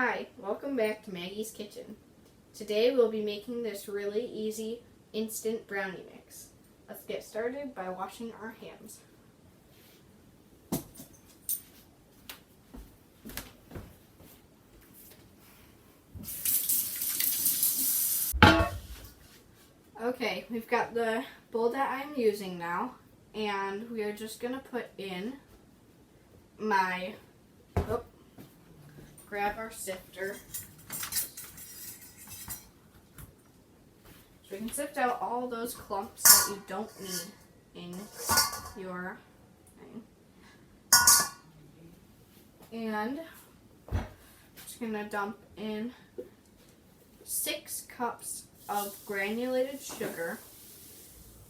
Hi, welcome back to Maggie's Kitchen. Today we'll be making this really easy instant brownie mix. Let's get started by washing our hands. Okay, we've got the bowl that I'm using now, and we are just going to put in my, grab our sifter. So we can sift out all those clumps that you don't need in your thing. And I'm just going to dump in 6 cups of granulated sugar,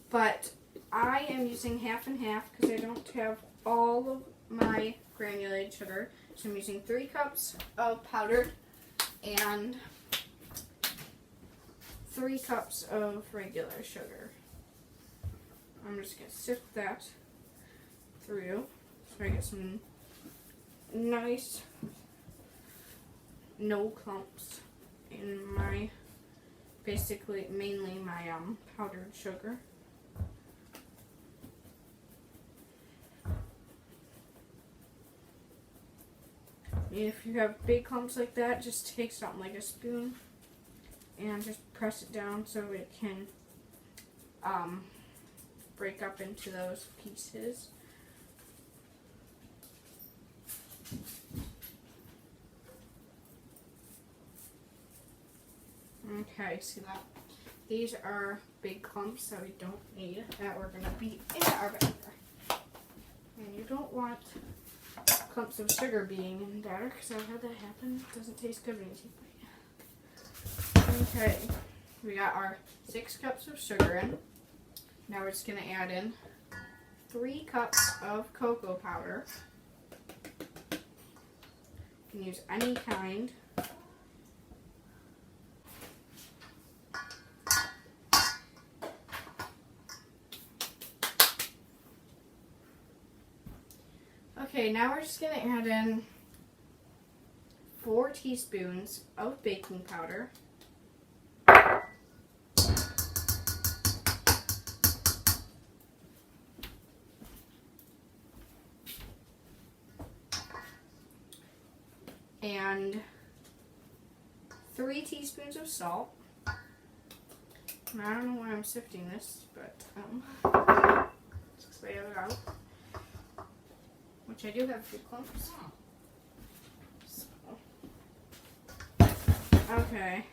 but I am using half and half because I don't have all of my granulated sugar. So I'm using 3 cups of powdered and 3 cups of regular sugar. I'm just going to sift that through so I get some nice no clumps in my, basically mainly my powdered sugar. If you have big clumps like that, just take something like a spoon and just press it down so it can break up into those pieces. Okay, see that? These are big clumps that we don't need, that we're going to beat in our blender. And you don't want clumps of sugar being in there, because I've had that happen. It doesn't taste good when you take it. Okay, we got our 6 cups of sugar in. Now we're just going to add in 3 cups of cocoa powder. You can use any kind. Okay, now we're just going to add in 4 teaspoons of baking powder. And 3 teaspoons of salt. And I don't know why I'm sifting this, but just lay it out. Which I do have a few clumps. So. Okay.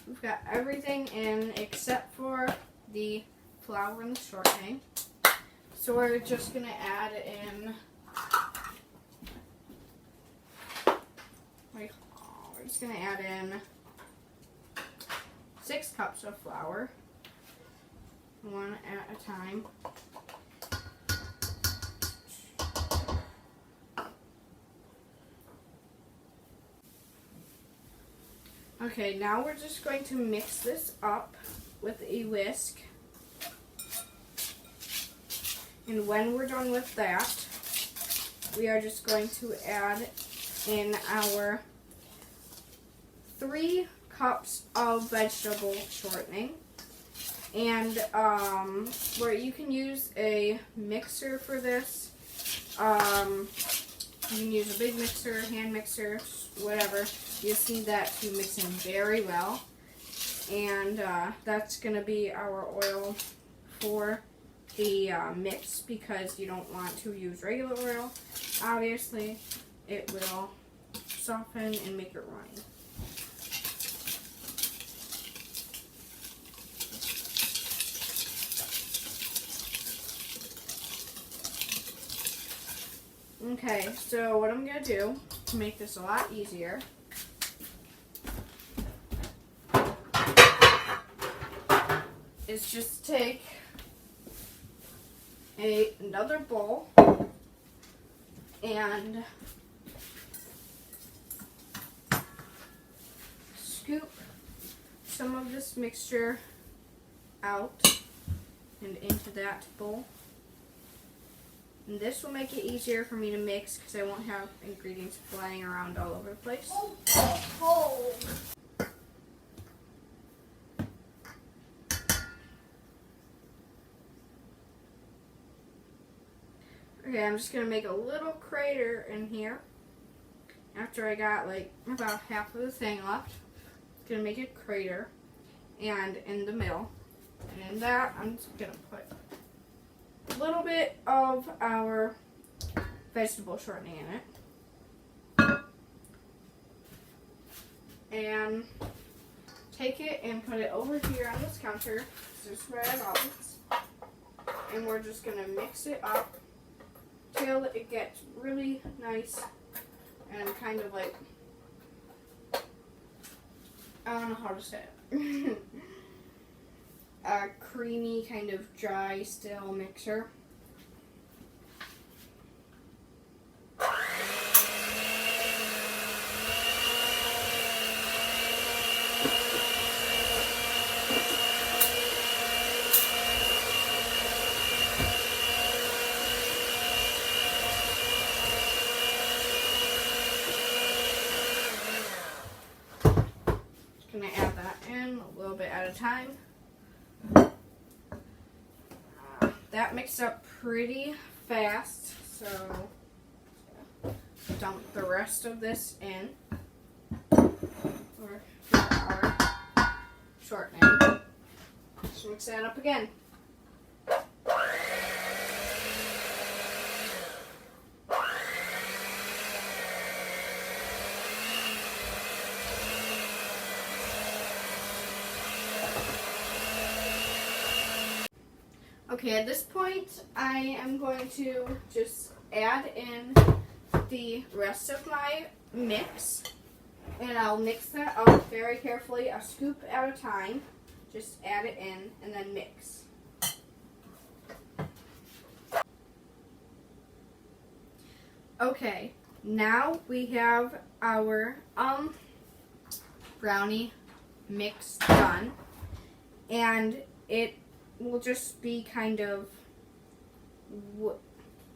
We've got everything in except for the flour and the shortening. So we're just going to add in, we're just going to add in 6 cups of flour, one at a time. Okay, now we're just going to mix this up with a whisk. And when we're done with that, we are just going to add in our 3 cups of vegetable shortening. And where you can use a mixer for this. You can use a big mixer, hand mixer, whatever. You just need that to mix in very well. And that's going to be our oil for the mix, because you don't want to use regular oil. Obviously, it will soften and make it runny. Okay, so what I'm going to do to make this a lot easier is just take another bowl and scoop some of this mixture out and into that bowl. And this will make it easier for me to mix because I won't have ingredients flying around all over the place. Okay, I'm just going to make a little crater in here. After I got like about half of the thing left, I'm going to make a crater. And in the middle. And in that, I'm just going to put a little bit of our vegetable shortening in it. And take it and put it over here on this counter. This is where I got it. And we're just going to mix it up till it gets really nice and kind of like, I don't know how to say it. A creamy, kind of dry, still mixer. Gonna add that in a little bit at a time. That mixed up pretty fast, so dump the rest of this in for our shortening. Just mix that up again. Okay, at this point, I am going to just add in the rest of my mix, and I'll mix that up very carefully, a scoop at a time. Just add it in and then mix. Okay, now we have our brownie mix done, and it will just be kind of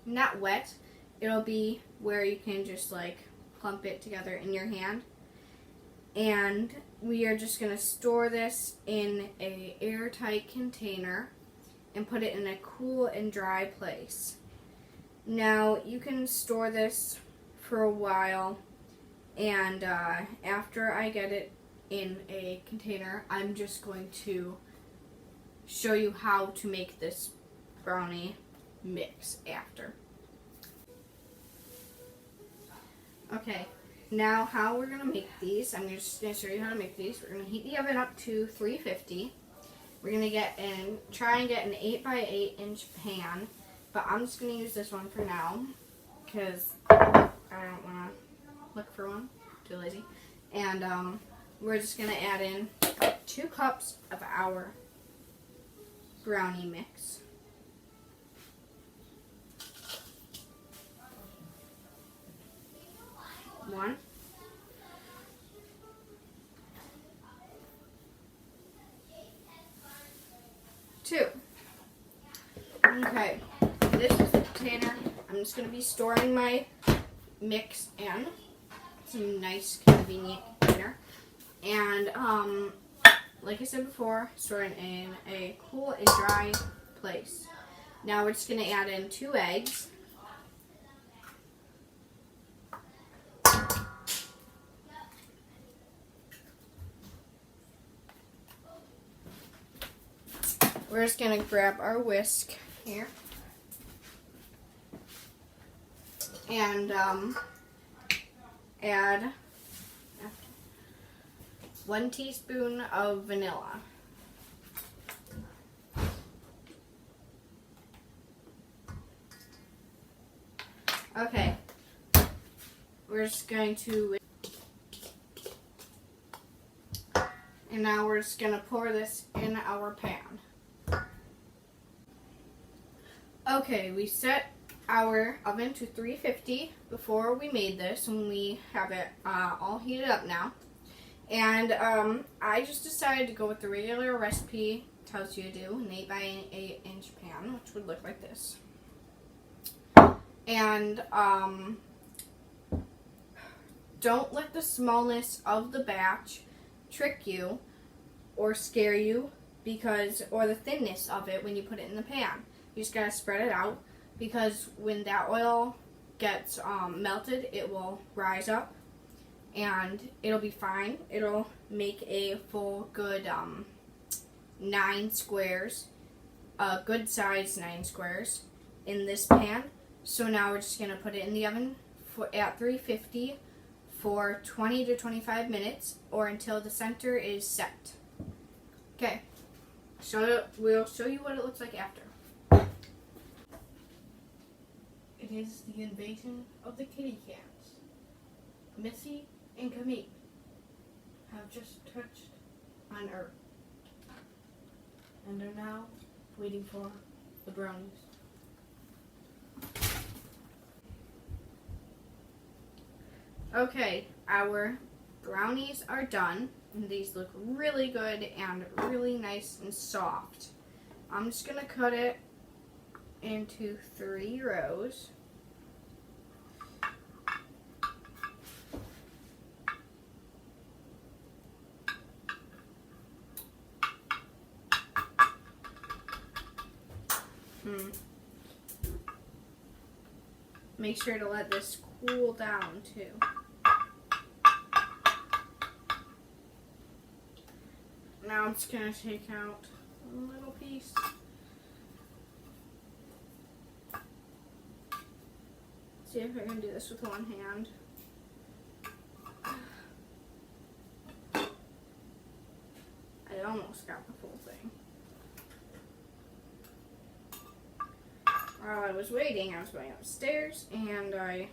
not wet. It'll be where you can just like clump it together in your hand. And we are just going to store this in a airtight container and put it in a cool and dry place. Now you can store this for a while, and after I get it in a container, I'm just going to show you how to make this brownie mix after. Okay, now how we're going to make these, I'm just going to show you how to make these. We're going to heat the oven up to 350. We're going to try and get an 8x8 inch pan, but I'm just going to use this one for now because I don't want to look for one, too lazy. And we're just going to add in 2 cups of our brownie mix. One. Two. Okay, this is the container I'm just going to be storing my mix in. Some nice convenient container. And like I said before, store it in a cool and dry place. Now we're just going to add in 2 eggs. We're just going to grab our whisk here and add 1 teaspoon of vanilla. Okay, we're just going to, and now we're just going to pour this in our pan. Okay, we set our oven to 350 before we made this, and we have it all heated up now. And I just decided to go with the regular recipe tells you to do, an 8x8 inch pan, which would look like this. And don't let the smallness of the batch trick you or scare you, or the thinness of it when you put it in the pan. You just gotta spread it out, because when that oil gets melted, it will rise up and it'll be fine. It'll make a full good 9 squares, a good size 9 squares in this pan. So now we're just gonna put it in the oven at 350 for 20 to 25 minutes, or until the center is set. Okay, so we'll show you what it looks like after. It is the invasion of the kitty cats. Missy and Camille have just touched on Earth and are now waiting for the brownies. Okay, our brownies are done, and these look really good and really nice and soft. I'm just going to cut it into 3 rows. Make sure to let this cool down too. Now I'm just going to take out a little piece. See if I can do this with one hand. I almost got the full thing. While I was waiting, I was going upstairs and I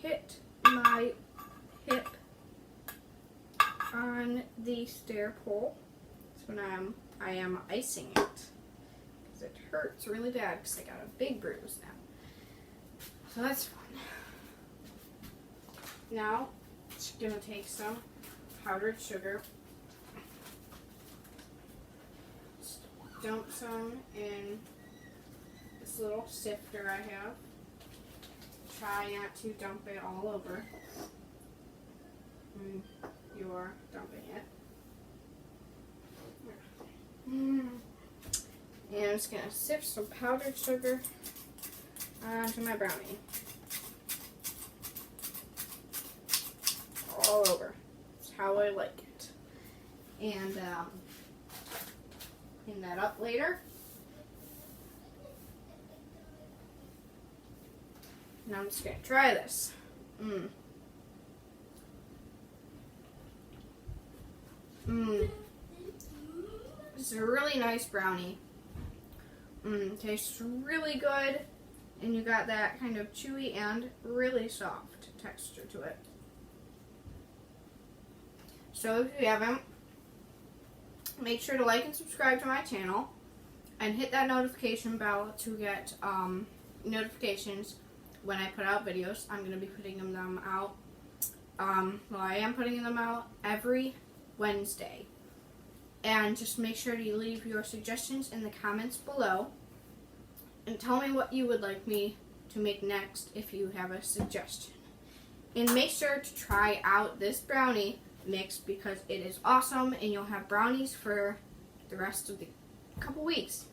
hit my hip on the stair pole. So now I am icing it, because it hurts really bad because I got a big bruise now. So that's fun. Now, just gonna take some powdered sugar, just dump some in this little sifter I have. Try not to dump it all over when you're dumping it. And I'm just gonna sift some powdered sugar onto my brownie. All over. That's how I like it. And clean that up later. Now I'm just gonna try this. This is a really nice brownie. Tastes really good, and you got that kind of chewy and really soft texture to it. So if you haven't, make sure to like and subscribe to my channel, and hit that notification bell to get notifications when I put out videos. I'm going to be putting them out, I am putting them out every Wednesday. And just make sure to leave your suggestions in the comments below, and tell me what you would like me to make next if you have a suggestion. And make sure to try out this brownie mix, because it is awesome, and you'll have brownies for the rest of the couple weeks.